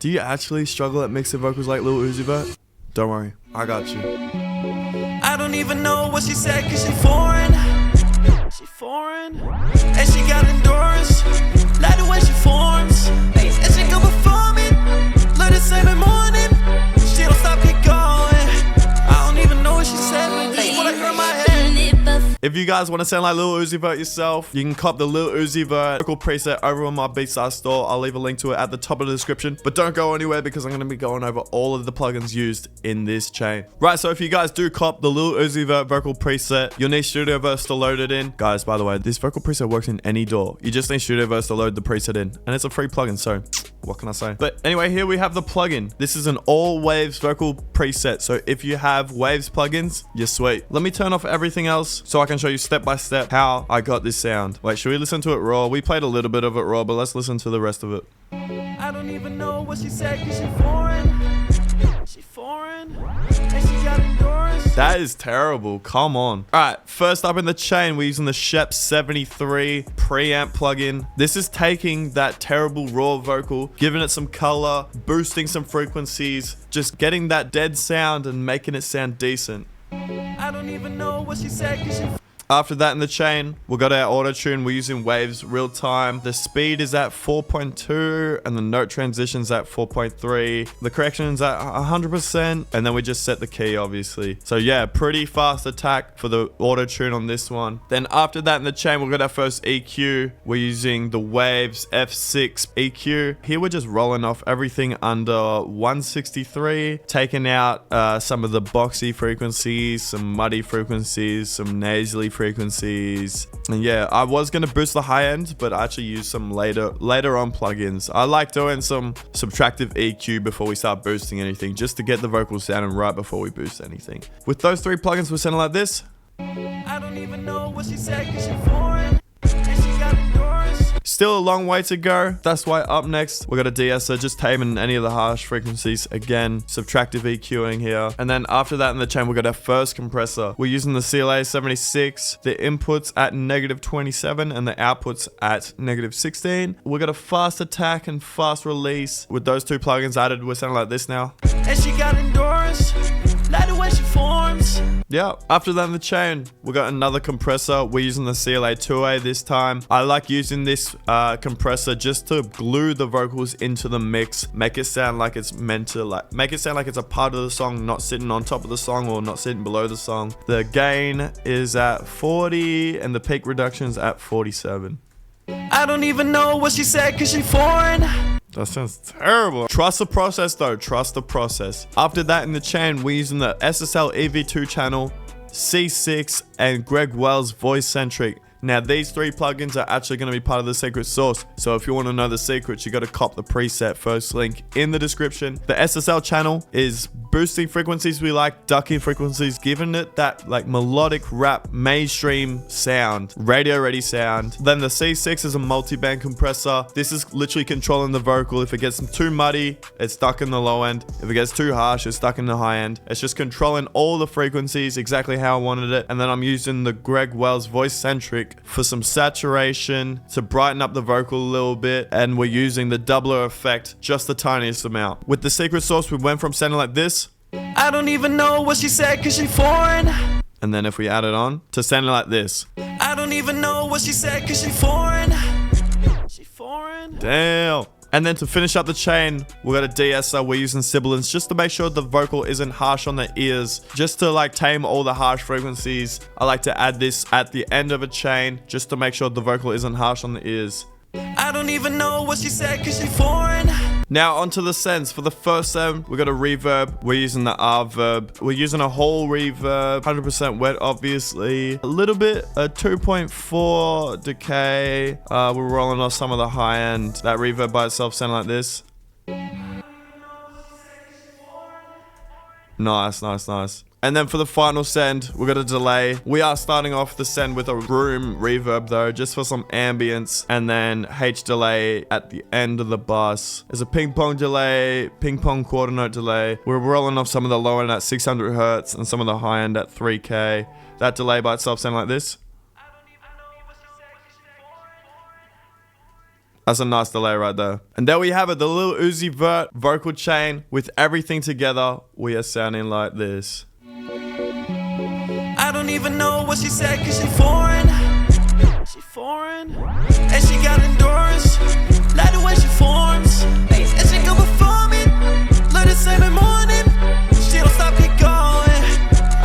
Do you actually struggle at mixing vocals like Lil Uzi Vert? Don't worry, I got you. I don't even know what she said, cause she foreign. She foreign. And she got endurance, like the way she forms. And she go before me, like the same morning. She don't stop, keep going. I don't even know what she said, but this is what I heard in my head. If you guys want to sound like Lil Uzi Vert yourself, you can cop the Lil Uzi Vert vocal preset over on my Beatstar store. I'll leave a link to it at the top of the description. But don't go anywhere because I'm going to be going over all of the plugins used in this chain. Right, so if you guys do cop the Lil Uzi Vert vocal preset, you'll need Studio Verse to load it in. Guys, by the way, this vocal preset works in any DAW. You just need Studio Verse to load the preset in. And it's a free plugin, so what can I say? But anyway, here we have the plugin. This is an all Waves vocal preset. So if you have Waves plugins, you're sweet. Let me turn off everything else so I can show you step by step how I got this sound. Wait, should we listen to it raw? We played a little bit of it raw, but let's listen to the rest of it. I don't even know what she said, cause she foreign. She foreign. And she got endurance. That is terrible. Come on. All right, first up in the chain, we're using the Shep 73 preamp plugin. This is taking that terrible raw vocal, giving it some color, boosting some frequencies, just getting that dead sound and making it sound decent. I don't even know what she said, cause she After that in the chain, we'll go to our auto tune. We're using Waves real time. The speed is at 4.2 and the note transition's at 4.3. The correction's at 100%, and then we just set the key, obviously. So yeah, pretty fast attack for the auto tune on this one. Then after that in the chain, we'll get our first EQ. We're using the Waves F6 EQ. Here we're just rolling off everything under 163, taking out some of the boxy frequencies, some muddy frequencies, some nasally frequencies, and yeah, I was gonna boost the high end, but I actually used some later on plugins. I like doing some subtractive EQ before we start boosting anything, just to get the vocals sounding right before we boost anything. With those three plugins, we're sounding like this. I don't even know what she said, cause she foreign. And she got endurance. Still a long way to go. That's why up next, we got a de-esser, just taming any of the harsh frequencies. Again, subtractive EQing here. And then after that in the chain, we got our first compressor. We're using the CLA 76. The inputs at -27 and the outputs at -16. We got a fast attack and fast release. With those two plugins added, we're sounding like this now. And she got endurance, like the way she forms. Yeah, after that in the chain, we got another compressor. We're using the CLA 2A this time. I like using this compressor just to glue the vocals into the mix, make it sound like it's meant to, like, make it sound like it's a part of the song, not sitting on top of the song or not sitting below the song. The gain is at 40 and the peak reduction is at 47. I don't even know what she said, cause she foreign. That sounds terrible. Trust the process though, trust the process. After that in the chain, we're using the SSL EV2 channel, C6, and Greg Wells Voice Centric. Now these three plugins are actually going to be part of the secret sauce. So if you want to know the secrets, you got to cop the preset, first link in the description. The SSL channel is boosting frequencies we like, ducking frequencies, giving it that like melodic rap mainstream sound, radio ready sound. Then the C6 is a multi-band compressor. This is literally controlling the vocal. If it gets too muddy, it's stuck in the low end. If it gets too harsh, it's stuck in the high end. It's just controlling all the frequencies exactly how I wanted it. And then I'm using the Greg Wells Voice Centric for some saturation to brighten up the vocal a little bit, and we're using the doubler effect just the tiniest amount. With the secret sauce, we went from sounding like this, I don't even know what she said, cause she foreign. and then if we add it on to sounding like this. I don't even know what she said, cause she foreign. She foreign. Damn. And then to finish up the chain, we got a de-esser. We're using sibilants just to make sure the vocal isn't harsh on the ears, just to like tame all the harsh frequencies. I like to add this at the end of a chain just to make sure the vocal isn't harsh on the ears. I don't even know what she said, cause she foreign. Now onto the sends. For the first send, we got a reverb. We're using the R-verb. We're using a whole reverb, 100% wet, obviously. A little bit, a 2.4 decay. We're rolling off some of the high end. That reverb by itself sounded like this. Nice, nice, nice. And then for the final send, we got a delay. We are starting off the send with a room reverb though, just for some ambience. And then H delay at the end of the bus. There's a ping pong delay, ping pong quarter note delay. We're rolling off some of the low end at 600 hertz and some of the high end at 3K. That delay by itself sounded like this. That's a nice delay right there. And there we have it, the Lil Uzi Vert vocal chain with everything together. We are sounding like this. I don't even know what she said, cause she foreign. She foreign. And she got endurance. Like the way she forms. And she go before me. Like the same morning. She don't stop, keep going.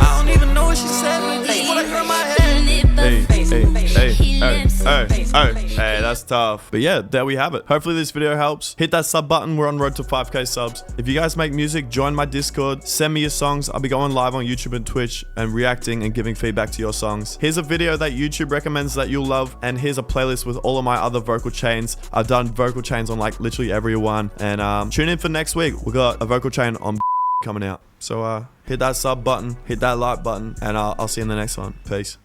I don't even know what she said, but this is what I heard in my head. Hey, that's tough. But yeah, there we have it. Hopefully this video helps. Hit that sub button. We're on road to 5k subs. If you guys make music, join my Discord. Send me your songs. I'll be going live on YouTube and Twitch and reacting and giving feedback to your songs. Here's a video that YouTube recommends that you'll love. And here's a playlist with all of my other vocal chains. I've done vocal chains on like literally every one. And tune in for next week. We got a vocal chain on coming out. So hit that sub button, hit that like button, and I'll see you in the next one. Peace.